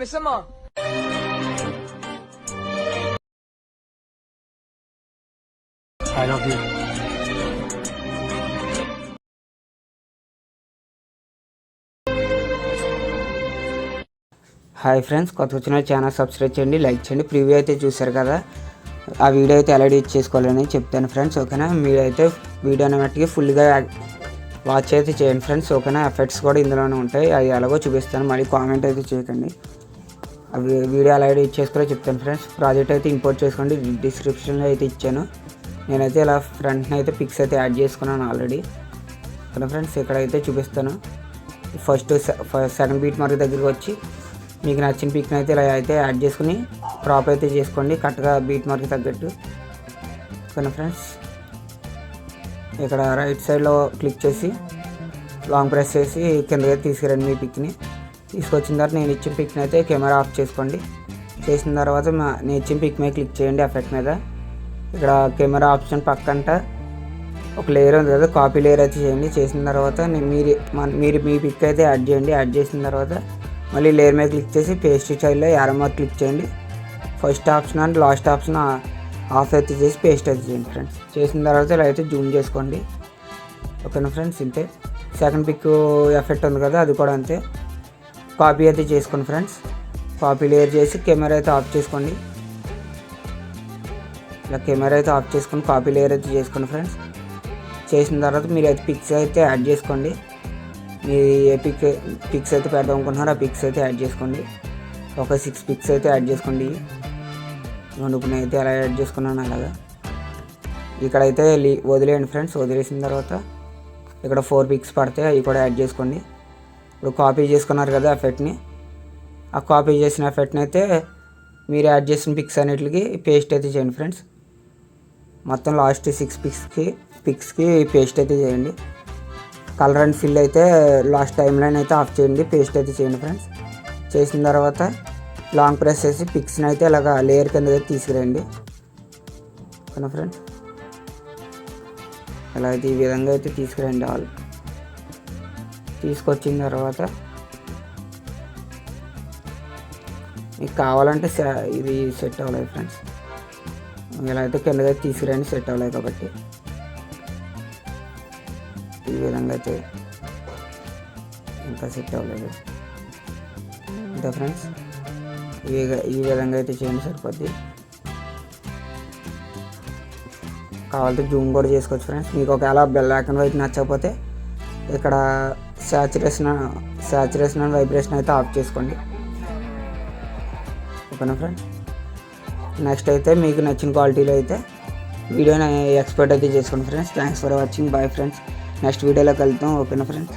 మిస్సమ్మా. I love you. Hi friends, కొత్త వచ్చిన channel subscribe చేయండి, లైక్ చేయండి. ప్రివ్యూ అయితే చూసారు కదా, ఆ వీడియో అయితే ఎలా ఎడిట్ చేసుకోవాలని చెప్తాను ఫ్రెండ్స్. ఓకేనా, మీరైతే వీడియోని మట్టికి ఫుల్గా వాచ్ అయితే చేయండి ఫ్రెండ్స్. ఓకేనా, ఎఫెక్ట్స్ కూడా ఇందులోనే ఉంటాయి, అవి ఎలాగో చూపిస్తాను. మళ్ళీ కామెంట్ అయితే చేయకండి. అవి వీడియో ఎలా ఎడిట్ చేసుకోవాలో చెప్తాను ఫ్రెండ్స్. ప్రాజెక్ట్ అయితే ఇంపోర్ట్ చేసుకోండి, డిస్క్రిప్షన్లో అయితే ఇచ్చాను. నేనైతే ఇలా ఫ్రంట్ని అయితే పిక్స్ అయితే యాడ్ చేసుకున్నాను ఆల్రెడీ. ఓకేనా ఫ్రెండ్స్, ఇక్కడైతే చూపిస్తాను. ఫస్ట్ సెకండ్ బీట్ మార్క్ దగ్గరికి వచ్చి మీకు నచ్చిన పిక్ని అయితే ఇలా అయితే యాడ్ చేసుకుని క్రాప్ అయితే చేసుకోండి కరెక్ట్గా బీట్ మార్క్ తగ్గట్టు. ఓకేనా ఫ్రెండ్స్, ఇక్కడ రైట్ సైడ్లో క్లిక్ చేసి లాంగ్ ప్రెస్ చేసి కిందకి తీసుకురండి మీ పిక్ని. తీసుకొచ్చిన తర్వాత నేను ఇచ్చిన పిక్ని అయితే కెమెరా ఆఫ్ చేసుకోండి. చేసిన తర్వాత నేను ఇచ్చిన పిక్ మీద క్లిక్ చేయండి ఎఫెక్ట్ మీద. ఇక్కడ కెమెరా ఆప్షన్ పక్కంట ఒక లేయర్ ఉంది కదా, కాపీ లేయర్ అయితే చేయండి. చేసిన తర్వాత మీరు మీ పిక్ అయితే యాడ్ చేయండి. యాడ్ చేసిన తర్వాత మళ్ళీ లేయర్ మీద క్లిక్ చేసి పేస్ట్ స్టైల్లో యారో మార్క్ క్లిక్ చేయండి. First option and last option of అయితే చేసి పేస్ట్ అయితే చేయండి ఫ్రెండ్స్. చేసిన తర్వాత ఇలా అయితే జూమ్ చేసుకోండి. ఓకేనా ఫ్రెండ్స్, ఇంతే. సెకండ్ పిక్ ఎఫెక్ట్ ఉంది కదా, అది కూడా అంతే. కాపీ అయితే చేసుకోండి ఫ్రెండ్స్. కాపీ లేయర్ చేసి కెమెరా అయితే ఆఫ్ చేసుకోండి. ఇలా కెమెరా అయితే ఆఫ్ చేసుకొని కాపీ లేయర్ అయితే చేసుకోండి ఫ్రెండ్స్. చేసిన తర్వాత మీరు అయితే పిక్స్ అయితే యాడ్ చేసుకోండి. మీ ఏ పిక్స్ అయితే పెడదాం అనుకుంటున్నారో ఆ పిక్స్ అయితే యాడ్ చేసుకోండి. ఒక 6 పిక్స్ అయితే యాడ్ చేసుకోండి. ఇప్పుడు నేనైతే ఎలా యాడ్ చేసుకున్నాను అలాగా. ఇక్కడైతే వదిలేయండి ఫ్రెండ్స్. వదిలేసిన తర్వాత ఇక్కడ 4 పిక్స్ పడతాయి, అవి కూడా యాడ్ చేసుకోండి. ఇప్పుడు కాపీ చేసుకున్నారు కదా ఎఫెక్ట్ని, ఆ కాపీ చేసిన ఎఫెక్ట్ని అయితే మీరు యాడ్ చేసిన పిక్స్ అన్నిటికి పేస్ట్ అయితే చేయండి ఫ్రెండ్స్. మొత్తం లాస్ట్ 6 పిక్స్కి పేస్ట్ అయితే చేయండి. కలర్ అండ్ ఫిల్ అయితే లాస్ట్ టైం లైన్ అయితే ఆఫ్ చేయండి, పేస్ట్ అయితే చేయండి ఫ్రెండ్స్. చేసిన తర్వాత లాంగ్ ప్రెస్ చేసి పిక్స్ని అయితే ఇలాగ లేయర్ కింద అయితే తీసుకురండి. ఓకేనా ఫ్రెండ్స్, ఇలా అయితే ఈ విధంగా అయితే తీసుకురండి. తీసుకొచ్చిన తర్వాత మీకు కావాలంటే ఇది సెట్ అవ్వలేదు ఫ్రెండ్స్, ఇలా అయితే కిందగా తీసుకురండి. సెట్ అవ్వలేదు కాబట్టి ఈ విధంగా అయితే ఇంకా సెట్ అవ్వలేదు. అంతే ఫ్రెండ్స్, ఈ విధంగా అయితే చేయండి, సరిపోద్ది. కావాలంటే జూమ్ కూడా చేసుకోవచ్చు ఫ్రెండ్స్. మీకు ఒకవేళ బ్లాక్ అండ్ వైట్ నచ్చకపోతే ఇక్కడ శాచురేషన్ అండ్ వైబ్రేషన్ అయితే ఆఫ్ చేసుకోండి. ఓకేనా ఫ్రెండ్స్, నెక్స్ట్ అయితే మీకు నచ్చిన క్వాలిటీలో అయితే వీడియోని ఎక్స్పోర్ట్ అయితే చేసుకోండి friends. Thanks for watching. Bye friends, next వీడియోలోకి వెళ్తాం. ఓకేనా ఫ్రెండ్స్.